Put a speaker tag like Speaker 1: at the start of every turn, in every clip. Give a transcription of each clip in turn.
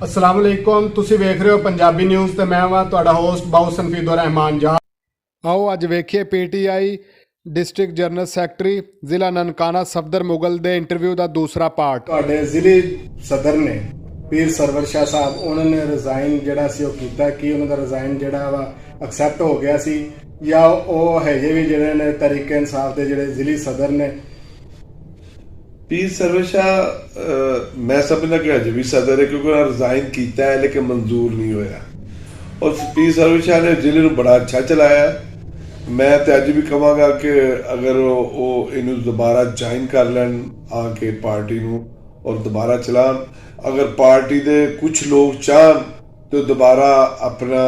Speaker 1: अस्सलाम वालेकुम, तुसी वेख रहे हो पंजाबी न्यूज़ ते मैं वां तुहाडा होस्ट बाऊ सनफीदो रहमान जा। आओ अज वेखिए पीटीआई डिस्ट्रिक्ट जनरल सैकटरी ਜ਼ਿਲ੍ਹਾ ਨਨਕਾਣਾ ਸਫਦਰ ਮੁਗਲ ਦੇ ਇੰਟਰਵਿਊ ਦਾ ਦੂਸਰਾ ਪਾਰਟ। ਤੁਹਾਡੇ ਜ਼ਿਲ੍ਹੇ ਸਦਰ ਨੇ ਪੀਰ ਸਰਵਰ ਸ਼ਾਹ ਸਾਹਿਬ ਉਹਨਾਂ ਨੇ ਰਿਜ਼ਾਈਨ ਜਿਹੜਾ ਸੀ ਉਹ ਕੀਤਾ ਕਿ ਉਹਨਾਂ ਦਾ ਰਿਜ਼ਾਈਨ ਜਿਹੜਾ ਵਾ ਐਕਸੈਪਟ ਹੋ ਗਿਆ ਸੀ ਜਾਂ ਉਹ ਹੈਗੇ ਵੀ ਜਿਹੜੇ ਨੇ ਤਰੀਕੇ ਇਨਸਾਫ ਦੇ ਜਿਹੜੇ ਜ਼ਿਲ੍ਹੇ ਸਦਰ ਨੇ।
Speaker 2: पीर सरवर शाह मैं समझना कि अजे भी सदर है क्योंकि उन्होंने रिजाइन किया है लेकिन मंजूर नहीं होया और पीर सरवर शाह ने जिले में बड़ा अच्छा चलाया। मैं तो अज भी कहांगा कि अगर वो इनू दोबारा ज्वाइन कर लैन आके पार्टी नू और दोबारा चलान, अगर पार्टी दे कुछ लोग चाहन तो दोबारा अपना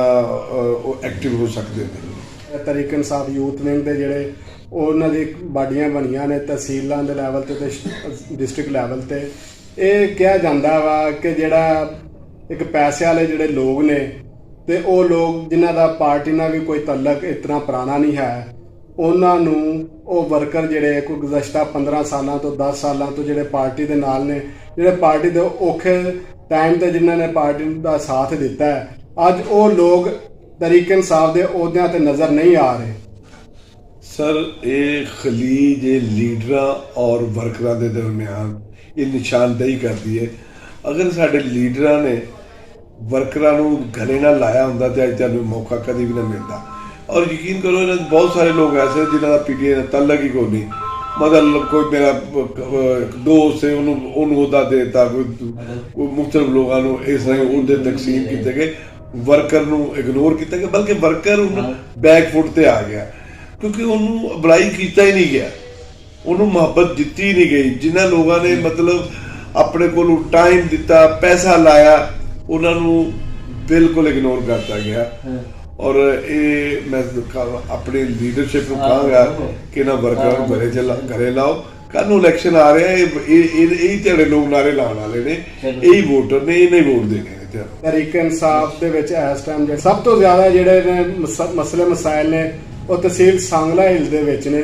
Speaker 2: एक्टिव हो सकते हैं।
Speaker 1: तरीके इंसाफ यूथ विंग के ਜਿਹੜੇ ਉਹਨਾਂ ਦੀ ਬਾਡੀਆਂ ਬਣੀਆਂ ਨੇ ਤਹਿਸੀਲਾਂ ਦੇ ਲੈਵਲ ਤੇ ਡਿਸਟ੍ਰਿਕਟ ਲੈਵਲ ਤੇ। ਇਹ ਕਿਹਾ ਜਾਂਦਾ ਵਾ ਕਿ ਜਿਹੜਾ ਇੱਕ ਪੈਸੇ ਵਾਲੇ ਜਿਹੜੇ ਲੋਕ ਨੇ ਤੇ ਉਹ ਲੋਕ ਜਿਨ੍ਹਾਂ ਦਾ ਪਾਰਟੀ ਨਾਲ ਵੀ ਕੋਈ ਤਾਲੁਕ ਇਤਨਾ ਪੁਰਾਣਾ ਨਹੀਂ ਹੈ, ਉਹਨਾਂ ਨੂੰ ਉਹ ਵਰਕਰ ਜਿਹੜੇ ਕੋਈ ਗੁਜ਼ਸ਼ਤਾ 15 ਸਾਲਾਂ ਤੋਂ 10 ਸਾਲਾਂ ਤੋਂ ਜਿਹੜੇ ਪਾਰਟੀ ਦੇ ਨਾਲ ਨੇ, ਜਿਹੜੇ ਪਾਰਟੀ ਦੇ ਔਖੇ ਟਾਈਮ ਤੇ ਜਿਨ੍ਹਾਂ ਨੇ ਪਾਰਟੀ ਦਾ ਸਾਥ ਦਿੱਤਾ ਹੈ, ਅੱਜ ਉਹ ਲੋਕ ਤਰੀਕੇ ਇਨਸਾਫ ਦੇ ਅਹੁਦਿਆਂ ਤੇ ਨਜ਼ਰ ਨਹੀਂ ਆ ਰਹੇ।
Speaker 2: सर ये खलीज लीडर और वर्करां दे दरम्यान ये निशानदेही करती है। अगर साडे लीडरां ने वर्करां नूं गले नाल लाया हुंदा ते अज तुहानूं मौका कदी भी ना मिलता। और यकीन करो इन्हां बहुत सारे लोग ऐसे जिन्हां दा पीटीआई नाल तल्लक ही कोई नहीं, मतलब कोई मेरा दोस्त है उन्होंने अहुदा देता, कोई मुख्तलिफ लोगों नूं इस तरह अहुदे तकसीम किए गए, वर्कर नूं इग्नोर किया गया, बल्कि वर्कर बैकफुट ते आ गया क्योंकि उन्होंने बुराई किया ही नहीं गया, उन्होंने मुहब्बत दिती नहीं गई। जिन्होंने लोगों ने मतलब अपने को टाइम दिता, पैसा लाया, उन्होंने बिल्कुल इग्नोर करता गया। और ये मैं अपनी लीडरशिप को कहांगा कि इन्होंने वर्करां घरे लाओ, कल इलैक्शन आ रहे हैं, यही तेरे लोग नारे लाने वाले ने, यही वोटर ने, इन्हें वोट देने।
Speaker 1: तरीके इंसाफ दे विच इस टाइम सब तो ज्यादा जिहड़े मसले मसाइल ने ਉਹ ਤਹਿਸੀਲ ਸਾਂਗਲਾ ਹਿਲ ਦੇ ਵਿੱਚ ਨੇ।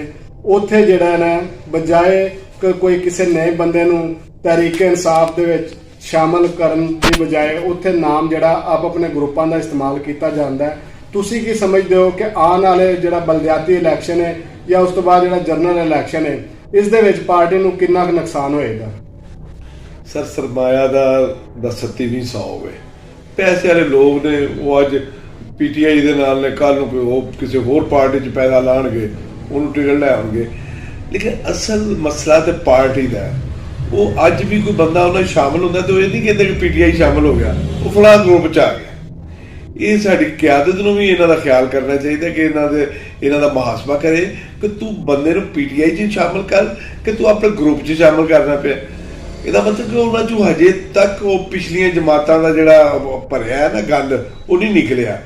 Speaker 1: ਉੱਥੇ ਜਿਹੜਾ ਨਾ ਬਜਾਏ ਕਿ ਕੋਈ ਕਿਸੇ ਨਵੇਂ ਬੰਦੇ ਨੂੰ ਤਹਿਰੀਕੇ ਇਨਸਾਫ ਦੇ ਵਿੱਚ ਸ਼ਾਮਲ ਕਰਨ ਦੀ ਬਜਾਏ ਉੱਥੇ ਨਾਮ ਜਿਹੜਾ ਆਪ ਆਪਣੇ ਗਰੁੱਪਾਂ ਦਾ ਇਸਤੇਮਾਲ ਕੀਤਾ ਜਾਂਦਾ ਹੈ। ਤੁਸੀਂ ਕੀ ਸਮਝਦੇ ਹੋ ਕਿ ਆਉਣ ਵਾਲੇ ਜਿਹੜਾ ਬਲਦਿਆਤੀ ਇਲੈਕਸ਼ਨ ਹੈ ਜਾਂ ਉਸ ਤੋਂ ਬਾਅਦ ਜਿਹੜਾ ਜਨਰਲ ਇਲੈਕਸ਼ਨ ਹੈ, ਇਸ ਦੇ ਵਿੱਚ ਪਾਰਟੀ ਨੂੰ ਕਿੰਨਾ ਕੁ ਨੁਕਸਾਨ ਹੋਏਗਾ?
Speaker 2: ਸਰ ਸਰਮਾਇਆ ਦਾ 3700 ਹੋਵੇ, ਪੈਸੇ ਵਾਲੇ ਲੋਕ ਨੇ ਉਹ ਅੱਜ पीटीआई ਦੇ ਨਾਲ ਨੇ, ਕੱਲ ਨੂੰ ਕੋਈ ਹੋਰ ਕਿਸੇ ਹੋਰ ਪਾਰਟੀ 'ਚ ਪੈਸਾ ਲਾਣਗੇ, ਉਹਨੂੰ ਟਿਕਟ ਲੈ ਆਉਣਗੇ। ਲੇਕਿਨ ਅਸਲ ਮਸਲਾ ਤੇ ਪਾਰਟੀ ਦਾ ਉਹ ਅੱਜ ਵੀ ਕੋਈ ਬੰਦਾ ਉਹਨਾਂ ਸ਼ਾਮਲ ਹੁੰਦਾ ਤੇ ਉਹ ਇਹ ਨਹੀਂ ਕਹਿੰਦੇ ਕਿ ਪੀਟੀਆਈ ਸ਼ਾਮਲ ਹੋ ਗਿਆ, ਉਹ ਫਲਾਣਾ ਗਰੁੱਪ 'ਚ ਆ ਗਿਆ। ਇਹ ਸਾਡੀ ਕਿਆਦਤ ਨੂੰ ਵੀ ਇਹਨਾਂ ਦਾ ਖਿਆਲ ਕਰਨਾ ਚਾਹੀਦਾ ਕਿ ਇਹਨਾਂ ਦਾ ਮੁਹਾਸਬਾ ਕਰੇ ਕਿ ਤੂੰ ਬੰਦੇ ਨੂੰ ਪੀਟੀਆਈ 'ਚ ਸ਼ਾਮਲ ਕਰ ਕਿ ਤੂੰ ਆਪਣੇ ਗਰੁੱਪ 'ਚ ਸ਼ਾਮਲ ਕਰਨਾ ਪਿਆ। ਇਹਦਾ ਮਤਲਬ ਕਿ ਉਹਨਾਂ 'ਚੋਂ ਹਜੇ ਤੱਕ ਉਹ ਪਿਛਲੀਆਂ ਜਮਾਤਾਂ ਦਾ ਜਿਹੜਾ ਭਰਿਆ ਨਾ ਗੰਦ ਉਹ ਨਹੀਂ ਨਿਕਲਿਆ।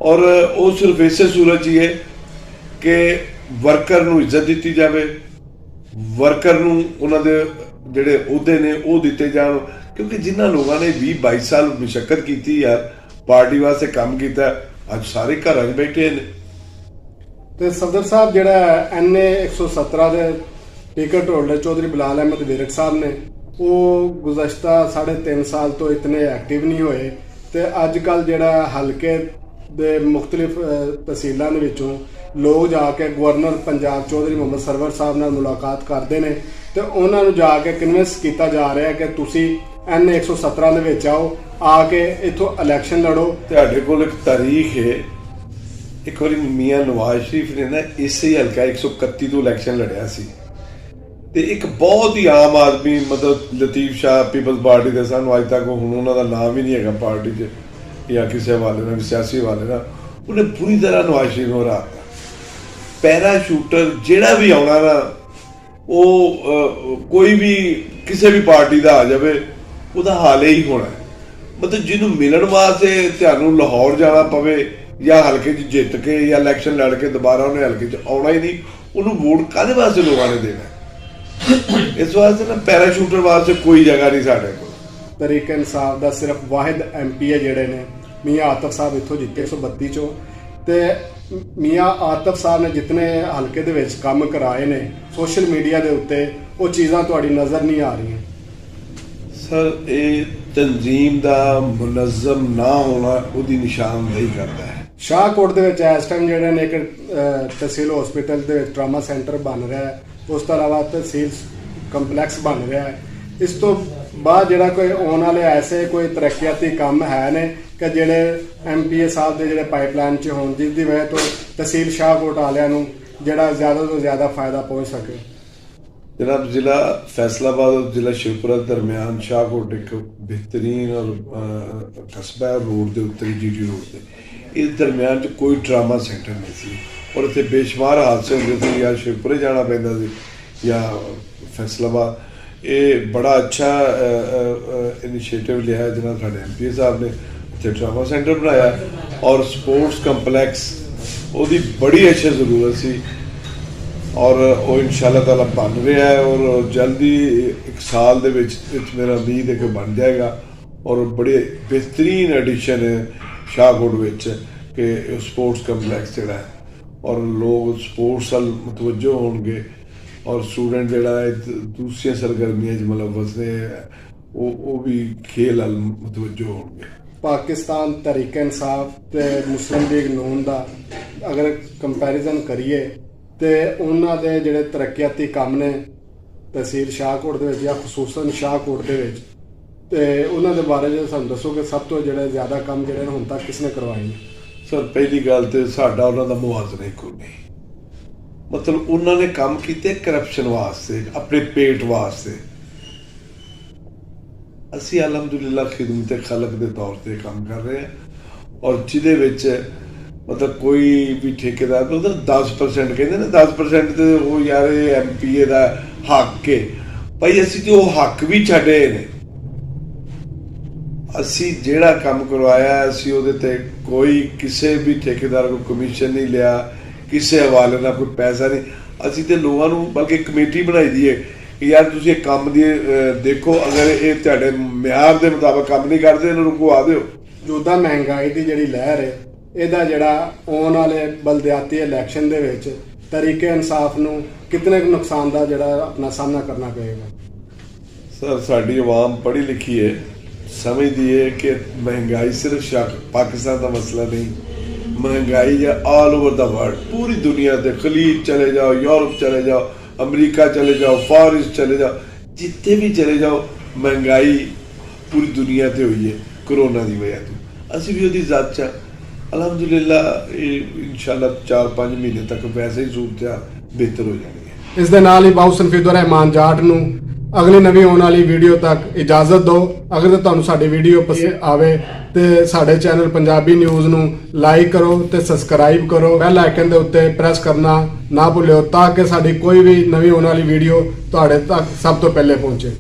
Speaker 2: और वो सिर्फ इस सूरत ही है कि वर्कर नूं इज्जत दी जाए, वर्कर नूं उन्हां दे जिहड़े अहुदे ने वो दिते जाण, क्योंकि जिन्हां लोगों ने 20-22 साल मुशक्कत की यार पार्टी वास्ते काम किया, अज सारे घर बैठे ने।
Speaker 1: तो सफदर साहब जिहड़ा NA 117 के टिकट होल्डर चौधरी बिलाल अहमद विरक साहब ने वो गुज़श्ता 3.5 साल तो इतने एक्टिव नहीं होए तो अजकल जिहड़ा हल्के ਦੇ ਮੁxtਲਿਫ ਤਹਿਸੀਲਾਂ ਦੇ ਵਿੱਚੋਂ ਲੋਕ ਜਾ ਕੇ ਗਵਰਨਰ ਪੰਜਾਬ ਚੌਧਰੀ ਮੁਹੰਮਦ ਸਰਵਰ ਸਾਹਿਬ ਨਾਲ ਮੁਲਾਕਾਤ ਕਰਦੇ ਨੇ ਤੇ ਉਹਨਾਂ ਨੂੰ ਜਾ ਕੇ ਕਨਵਿੰਸ ਕੀਤਾ ਜਾ ਰਿਹਾ ਕਿ ਤੁਸੀਂ NA 117 ਦੇ ਵਿੱਚ ਆਓ, ਆ ਕੇ ਇੱਥੋਂ ਇਲੈਕਸ਼ਨ ਲੜੋ।
Speaker 2: ਤੁਹਾਡੇ ਕੋਲ ਇੱਕ ਤਾਰੀਖ ਹੈ, ਇੱਕ ਵਾਰੀ ਮੀਆਂ ਨਵਾਜ਼ ਸ਼ਰੀਫ ਨੇ ਨਾ ਇਸੇ ਹਲਕਾ 131 ਤੋਂ ਇਲੈਕਸ਼ਨ ਲੜਿਆ ਸੀ ਤੇ ਇੱਕ ਬਹੁਤ ਹੀ ਆਮ ਆਦਮੀ ਮਤਲਬ ਲਤੀਫ ਸ਼ਾਹ ਪੀਪਲਜ਼ ਪਾਰਟੀ ਦੇ ਸਾਨੂੰ ਅੱਜ ਤੱਕ ਹੁਣ ਉਹਨਾਂ ਦਾ ਨਾਮ ਵੀ ਨਹੀਂ ਹੈਗਾ ਪਾਰਟੀ 'ਚ या किसी हवाले ना सियासी हवाले ना, उन्हें पूरी तरह नवाज शरीफ हो रहा पैराशूटर जेड़ा भी आना ना वो कोई भी किसी भी पार्टी का आ जाए वह हाल ही होना है। मतलब जिन्होंने मिलन वास्ते तुहानूं लाहौर जाना पवे या हल्के जित के या इलैक्शन लड़ के दोबारा उन्हें हल्के आना ही नहीं, उन्होंने वोट काहदे वास्ते लोगों ने देना। इस वास्ते ना पैराशूटर वास्ते कोई जगह नहीं साढ़े को।
Speaker 1: तरीके इंसाफ का सिर्फ वाहिद MP है जिहड़े ने मियाँ आतफ साहब इत्थों जिते 132 चों, तो मियाँ आतफ साहब ने जितने हल्के दे विच काम कराए ने सोशल मीडिया के उत्ते वो चीज़ां तुहाडी नज़र नहीं आ रही।
Speaker 2: ਸਰ ਇਹ ਤਨਜ਼ੀਮ ਦਾ ਮੁਨਜ਼ਮ ਨਾ ਹੋਣਾ ਉਹਦੀ ਨਿਸ਼ਾਨਦੇਹੀ ਕਰਦਾ ਹੈ।
Speaker 1: ਸ਼ਾਹਕੋਟ ਦੇ ਵਿੱਚ ਇਸ ਟਾਈਮ ਜਿਹੜੇ ਨੇ ਇੱਕ ਤਹਿਸੀਲ ਹਸਪੀਟਲ ਦੇ ਵਿੱਚ ਟਰਾਮਾ ਸੈਂਟਰ ਬਣ ਰਿਹਾ ਹੈ, ਉਸ ਤੋਂ ਇਲਾਵਾ ਤਹਿਸੀਲ ਕੰਪਲੈਕਸ ਬਣ ਰਿਹਾ ਹੈ। ਇਸ ਤੋਂ ਬਾਅਦ ਜਿਹੜਾ ਕੋਈ ਆਉਣ ਵਾਲੇ ਐਸੇ ਕੋਈ ਤਰੱਕੀਆਤੀ ਕੰਮ ਹੈ ਨੇ ਕਿ ਜਿਹੜੇ MPA ਸਾਹਿਬ ਦੇ ਜਿਹੜੇ ਪਾਈਪਲਾਈਨ 'ਚ ਹੋਣ, ਜਿਸ ਦੀ ਵਜ੍ਹਾ ਤੋਂ ਤਹਿਸੀਲ ਸ਼ਾਹਕੋਟ ਵਾਲਿਆਂ ਨੂੰ ਜਿਹੜਾ ਜ਼ਿਆਦਾ ਤੋਂ ਜ਼ਿਆਦਾ ਫਾਇਦਾ ਪਹੁੰਚ ਸਕੇ।
Speaker 2: जनाब, ज़िला फैसलाबाद और ज़िला शिवपुरा दरमियान शाहकोट एक बेहतरीन और कस्बा है, रोड के उत्तरी GT रोड से इस दरमियान कोई ट्रामा सेंटर नहीं सी और इतने बेशुमार हादसे होंगे थे, या शिवपुरे जाना पैंदा सी या फैसलाबाद। ये बड़ा अच्छा इनिशिएटिव लिया है जनाब साढ़े MPA साहब ने, इतने ट्रामा सेंटर बनाया और स्पोर्ट्स कंपलैक्स उसकी बड़ी अच्छी ज़रूरत सी और वो इंशाअल्लाह ताला बन रहा है और जल्दी एक साल दे विच मेरा उम्मीद है कि बन जाएगा और बड़े बेहतरीन एडिशन है शाहकोट विच कि स्पोर्ट्स कंपलैक्स जिहड़ा है और लोग स्पोर्ट्स वाल मुतवज्जो होंगे और स्टूडेंट जिहड़ा है दूसरी सरगर्मियां मुलव्वस ने वो भी खेल वाल मुतवज्जो होंगे।
Speaker 1: पाकिस्तान तहरीक इंसाफ ते मुस्लिम लीग नून दा अगर कंपैरिजन करिए ਤੇ ਉਹਨਾਂ ਦੇ ਜਿਹੜੇ ਤਰੱਕੀਆਤੀ ਕੰਮ ਨੇ ਤਹਿਸੀਲ ਸ਼ਾਹਕੋਟ ਦੇ ਵਿੱਚ ਜਾਂ ਖਸੂਸਨ ਸ਼ਾਹਕੋਟ ਦੇ ਵਿੱਚ, ਤੇ ਉਹਨਾਂ ਦੇ ਬਾਰੇ ਜੇ ਸਾਨੂੰ ਦੱਸੋ ਕਿ ਸਭ ਤੋਂ ਜਿਹੜੇ ਜ਼ਿਆਦਾ ਕੰਮ ਜਿਹੜੇ ਹੁਣ ਤੱਕ ਕਿਸਨੇ ਕਰਵਾਏ ਨੇ।
Speaker 2: ਸਰ ਪਹਿਲੀ ਗੱਲ ਤੇ ਸਾਡਾ ਉਹਨਾਂ ਦਾ ਮੁਆਜ਼ਨਾ ਹੀ ਕੋਈ ਨਹੀਂ, ਮਤਲਬ ਉਹਨਾਂ ਨੇ ਕੰਮ ਕੀਤੇ ਕਰਪਸ਼ਨ ਵਾਸਤੇ, ਆਪਣੇ ਪੇਟ ਵਾਸਤੇ। ਅਸੀਂ ਅਲਹਮਦੁਲਿਲਾ ਖਿਦਮਤ ਖਲਕ ਦੇ ਤੌਰ ਤੇ ਕੰਮ ਕਰ ਰਹੇ ਹਾਂ ਔਰ ਜਿਹਦੇ ਵਿੱਚ मतलब कोई भी ठेकेदार तो 10% कहते ना 10% तो वो यार MPA का हक है भाई, असी तो हक भी छड्डे ने। असी जेड़ा काम करवाया असी उहदे ते कोई किसी भी ठेकेदार को कमीशन नहीं लिया, किसी हवाले ना कोई पैसा नहीं। असी तो लोगों को बल्कि कमेटी बनाई दी है कि यार तुसीं ये काम दी देखो, अगर ये तुहाडे म्यार दे मुताबिक काम नहीं करते इन्हां नूं रुकवा दिओ।
Speaker 1: जोदा महंगाई की जिहड़ी लहर है ਇਹਦਾ ਜਿਹੜਾ ਆਉਣ ਵਾਲੇ ਬਲਦਿਆਤੀ ਇਲੈਕਸ਼ਨ ਦੇ ਵਿੱਚ ਤਹਿਰੀਕ ਇਨਸਾਫ ਨੂੰ ਕਿਤਨੇ ਕੁ ਨੁਕਸਾਨ ਦਾ ਜਿਹੜਾ ਆਪਣਾ ਸਾਹਮਣਾ ਕਰਨਾ ਪਏਗਾ।
Speaker 2: ਸਰ ਸਾਡੀ ਆਵਾਮ ਪੜ੍ਹੀ ਲਿਖੀ ਹੈ, ਸਮਝਦੀ ਹੈ ਕਿ ਮਹਿੰਗਾਈ ਸਿਰਫ ਪਾਕਿਸਤਾਨ ਦਾ ਮਸਲਾ ਨਹੀਂ, महंगाई है ऑल ओवर द वर्ल्ड, पूरी दुनिया से खलीज चले जाओ, यूरोप चले जाओ, अमेरिका चले जाओ, फार ईस्ट चले जाओ, जितने भी चले जाओ महंगाई पूरी दुनिया से हुई है कोरोना की वजह तो। असी भी उसकी जद च अलहमदुलिल्ला इंशाअल्लाह 4-5 महीने तक वैसे ही सूरत बेहतर हो जाएगी।
Speaker 1: ਇਸ ਦੇ ਨਾਲ ਹੀ ਬਾਊ ਸਨਫੀਦੁਰ ਰਹਿਮਾਨ ਜਾਟ ਨੂੰ ਅਗਲੀ ਨਵੀਂ ਆਉਣ ਵਾਲੀ ਵੀਡੀਓ ਤੱਕ ਇਜਾਜ਼ਤ ਦਿਓ। ਅਗਰ ਤੁਹਾਨੂੰ ਸਾਡੀ ਵੀਡੀਓ ਪਸੰਦ ਆਵੇ ਤੇ ਸਾਡੇ ਚੈਨਲ ਪੰਜਾਬੀ ਨਿਊਜ਼ ਨੂੰ ਲਾਈਕ ਕਰੋ ਤੇ ਸਬਸਕ੍ਰਾਈਬ ਕਰੋ, ਬੈਲ ਆਈਕਨ ਦੇ ਉੱਤੇ ਪ੍ਰੈਸ ਕਰਨਾ ਨਾ ਭੁੱਲਿਓ ਤਾਂ ਕਿ ਸਾਡੀ ਕੋਈ ਵੀ ਨਵੀਂ ਆਉਣ ਵਾਲੀ ਵੀਡੀਓ ਤੁਹਾਡੇ ਤੱਕ ਸਭ ਤੋਂ ਪਹਿਲੇ ਪਹੁੰਚੇ।